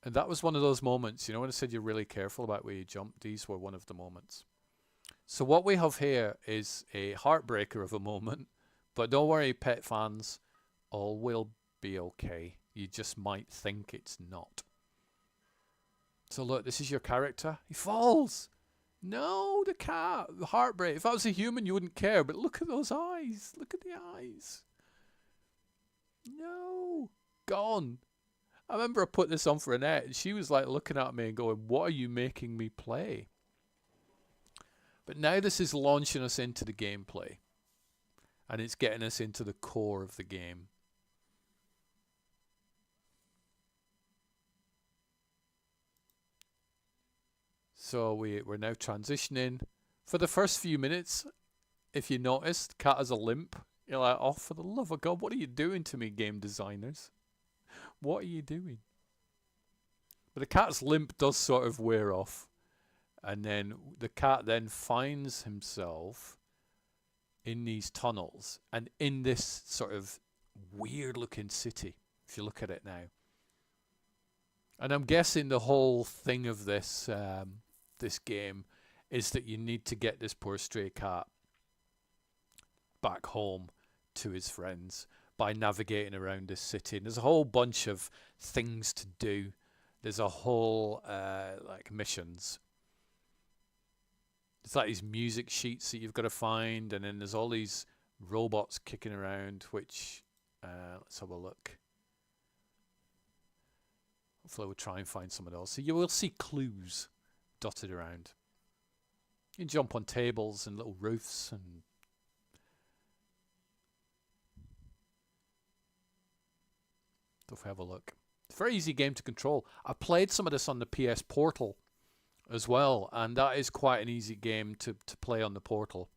And that was one of those moments, you know, when I said you're really careful about where you jump, these were one of the moments. So what we have here is a heartbreaker of a moment, but don't worry, pet fans, all will be okay. You just might think it's not. So look, this is your character. He falls. No, the cat. Heartbreak. If I was a human, you wouldn't care, but look at those eyes. Look at the eyes. No. Gone. I remember I put this on for Annette, and she was like looking at me and going, what are you making me play? But now this is launching us into the gameplay. And it's getting us into the core of the game. So we're now transitioning. For the first few minutes, if you noticed, Cat has a limp. You're like, oh, for the love of God, what are you doing to me, game designers? What are you doing? But the cat's limp does sort of wear off. And then the cat then finds himself in these tunnels and in this sort of weird looking city, if you look at it now. And I'm guessing the whole thing of this this game is that you need to get this poor stray cat back home to his friends by navigating around this city. And there's a whole bunch of things to do. There's a whole like missions. It's like these music sheets that you've got to find, and then there's all these robots kicking around, which let's have a look. Hopefully we'll try and find someone else. So you will see clues dotted around. You can jump on tables and little roofs and if we have a look. It's a very easy game to control. I played some of this on the PS Portal as well, and that is quite an easy game to play on the Portal.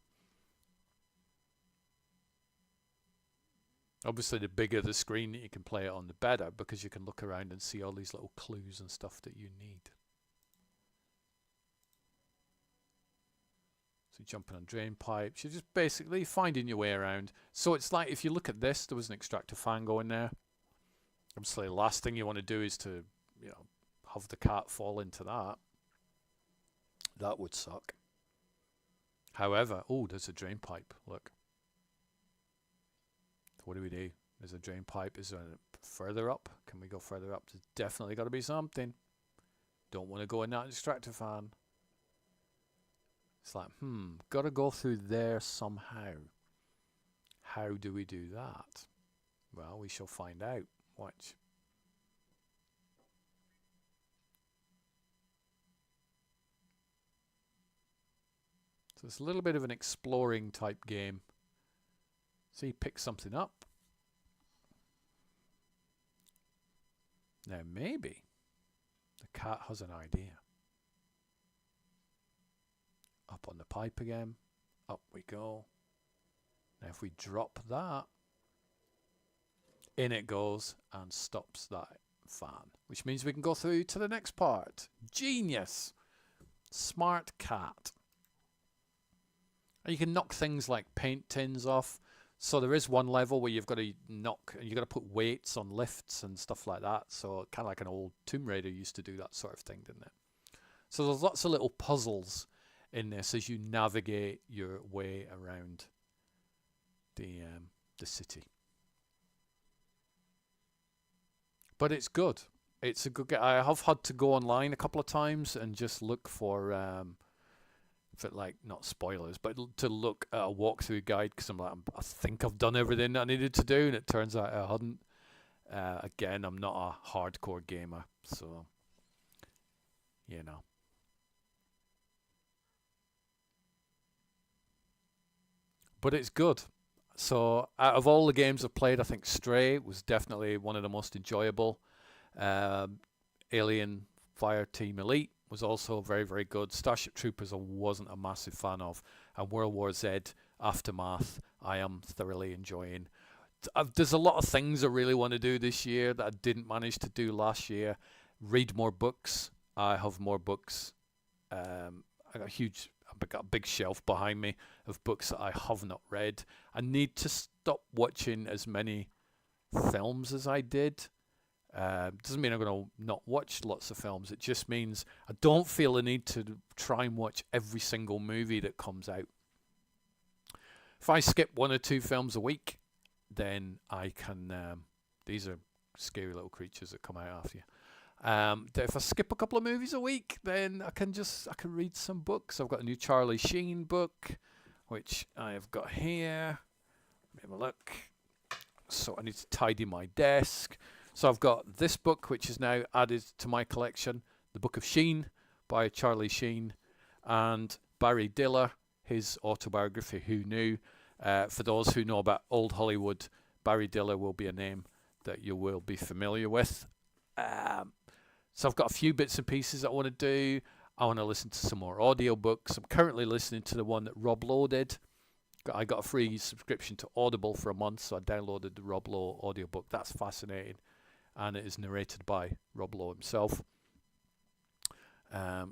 Obviously, the bigger the screen that you can play it on, the better, because you can look around and see all these little clues and stuff that you need. So jumping on drain pipes, you're just basically finding your way around. So it's like, if you look at this, there was an extractor fan going there. Obviously, the last thing you want to do is to, you know, have the cat fall into that. That would suck. However, oh, there's a drain pipe. Look. What do we do? There's a drain pipe. Is there further up? Can we go further up? There's definitely got to be something. Don't want to go in that extractor fan. It's like, got to go through there somehow. How do we do that? Well, we shall find out. Watch. So it's a little bit of an exploring type game. So you pick something up. Now maybe the cat has an idea. Up on the pipe again. Up we go. Now if we drop that, in it goes and stops that fan. Which means we can go through to the next part. Genius! Smart cat. And you can knock things like paint tins off. So there is one level where you've got to knock, and you've got to put weights on lifts and stuff like that. So kind of like an old Tomb Raider used to do that sort of thing, didn't it? So there's lots of little puzzles in this as you navigate your way around the city. But it's good. It's a good game. I have had to go online a couple of times and just look for like, not spoilers, but to look at a walkthrough guide, because I'm like, I think I've done everything I needed to do, and it turns out I hadn't. Again, I'm not a hardcore gamer, so you know. But it's good. So out of all the games I've played, I think Stray was definitely one of the most enjoyable. Alien Fireteam Elite was also very, very good. Starship Troopers I wasn't a massive fan of. And World War Z Aftermath I am thoroughly enjoying. there's a lot of things I really want to do this year that I didn't manage to do last year. Read more books. I have more books. I've got a big shelf behind me of books that I have not read. I need to stop watching as many films as I did. Doesn't mean I'm going to not watch lots of films. It just means I don't feel the need to try and watch every single movie that comes out. If I skip 1 or 2 films a week, then I can. These are scary little creatures that come out after you. If I skip a couple of movies a week, then I can read some books. I've got a new Charlie Sheen book, which I have got here. Let me have a look. So I need to tidy my desk. So I've got this book, which is now added to my collection, The Book of Sheen by Charlie Sheen, and Barry Diller, his autobiography, Who Knew? For those who know about old Hollywood, Barry Diller will be a name that you will be familiar with. So I've got a few bits and pieces I want to do. I want to listen to some more audiobooks. I'm currently listening to the one that Rob Lowe did. I got a free subscription to Audible for a month, so I downloaded the Rob Lowe audiobook. That's fascinating. And it is narrated by Rob Lowe himself.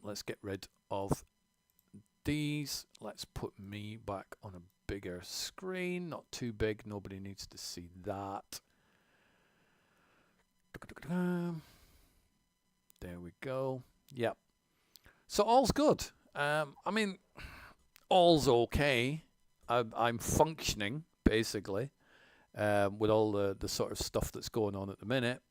Let's get rid of these. Let's put me back on a bigger screen. Not too big. Nobody needs to see that. There we go. Yep. So all's good. I mean, all's okay. I'm functioning, basically, with all the sort of stuff that's going on at the minute.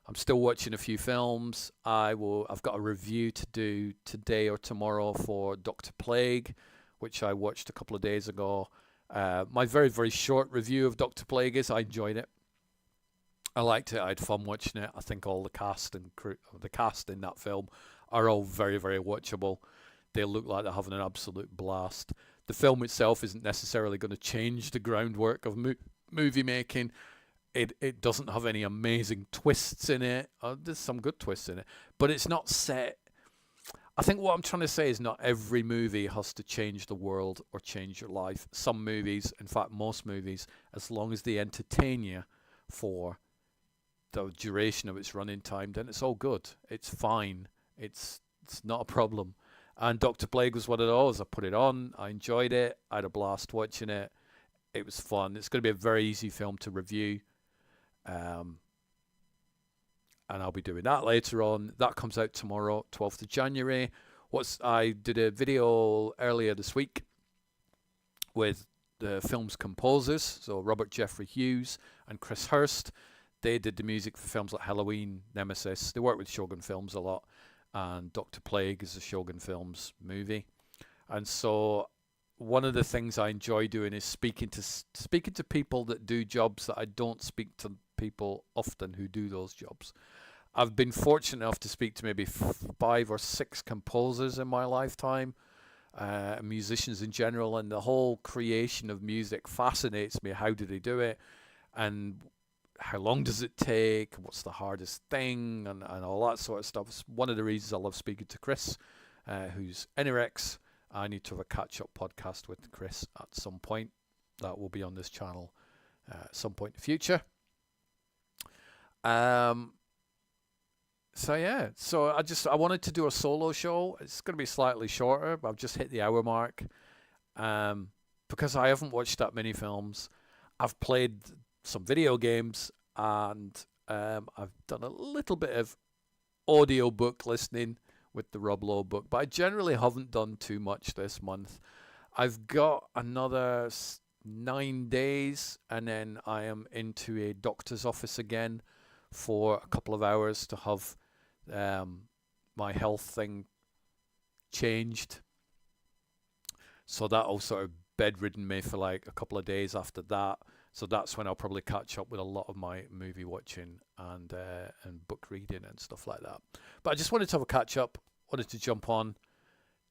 I'm still watching a few films. I've got a review to do today or tomorrow for Dr. Plague, which I watched a couple of days ago. My very, very short review of Dr. Plague is I enjoyed it. I liked it. I had fun watching it. I think all the cast in that film are all very, very watchable. They look like they're having an absolute blast. The film itself isn't necessarily going to change the groundwork of movie making. It doesn't have any amazing twists in it. There's some good twists in it, but it's not set. I think what I'm trying to say is not every movie has to change the world or change your life. Some movies, in fact most movies, as long as they entertain you for the duration of its running time, then it's all good. It's fine. It's not a problem. And Dr. Plague was one of those. I put it on. I enjoyed it. I had a blast watching it. It was fun. It's going to be a very easy film to review. And I'll be doing that later on. That comes out tomorrow, 12th of January. I did a video earlier this week with the film's composers, so Robert Jeffrey Hughes and Chris Hurst. They did the music for films like Halloween, Nemesis. They work with Shogun Films a lot. And Dr. Plague is a Shogun Films movie. And so one of the things I enjoy doing is speaking to people that do jobs that I don't speak to people often who do those jobs. I've been fortunate enough to speak to maybe 5 or 6 composers in my lifetime, musicians in general, and the whole creation of music fascinates me. How do they do it? And how long does it take? What's the hardest thing? And all that sort of stuff. It's one of the reasons I love speaking to Chris, who's NRX. I need to have a catch-up podcast with Chris at some point. That will be on this channel at some point in the future. So yeah, I wanted to do a solo show. It's going to be slightly shorter, but I've just hit the hour mark. Because I haven't watched that many films. I've played some video games, and I've done a little bit of audiobook listening with the Rob Lowe book, but I generally haven't done too much this month. I've got another 9 days, and then I am into a doctor's office again for a couple of hours to have my health thing changed. So that'll sort of bedridden me for like a couple of days after that. So that's when I'll probably catch up with a lot of my movie watching and book reading and stuff like that. But I just wanted to have a catch up, wanted to jump on.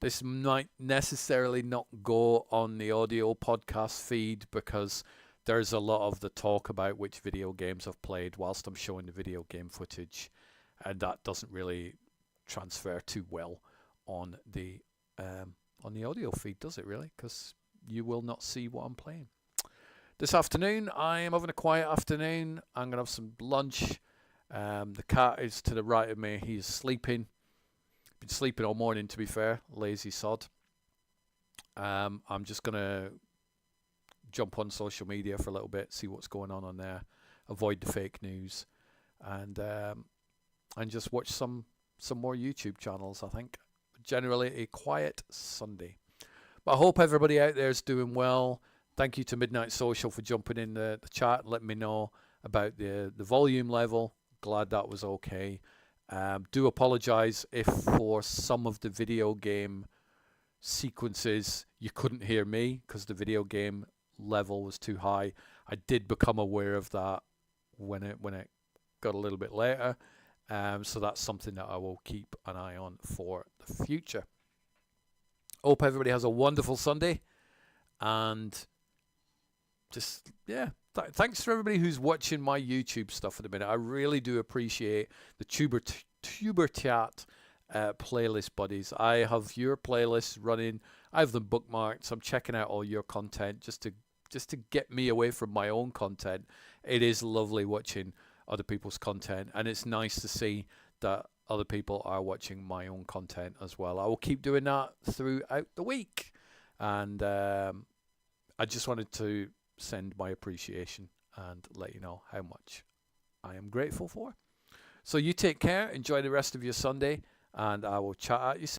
This might necessarily not go on the audio podcast feed because there's a lot of the talk about which video games I've played whilst I'm showing the video game footage, and that doesn't really transfer too well on the audio feed, does it really? Because you will not see what I'm playing. This afternoon, I am having a quiet afternoon. I'm going to have some lunch. The cat is to the right of me. He's sleeping. Been sleeping all morning, to be fair. Lazy sod. I'm just going to jump on social media for a little bit, see what's going on there, avoid the fake news, and just watch some more YouTube channels, I think. Generally a quiet Sunday. But I hope everybody out there is doing well. Thank you to Midnight Social for jumping in the chat and letting me know about the volume level. Glad that was okay. Do apologize if for some of the video game sequences you couldn't hear me because the video game level was too high. I did become aware of that when it got a little bit later. So that's something that I will keep an eye on for the future. Hope everybody has a wonderful Sunday, and just thanks for everybody who's watching my YouTube stuff at the minute. I really do appreciate the Tuber Chat playlist buddies. I have your playlists running. I have them bookmarked. So I'm checking out all your content just to get me away from my own content. It is lovely watching other people's content, and it's nice to see that other people are watching my own content as well. I will keep doing that throughout the week, and I just wanted to send my appreciation and let you know how much I am grateful for. So you take care, enjoy the rest of your Sunday, and I will chat at you soon.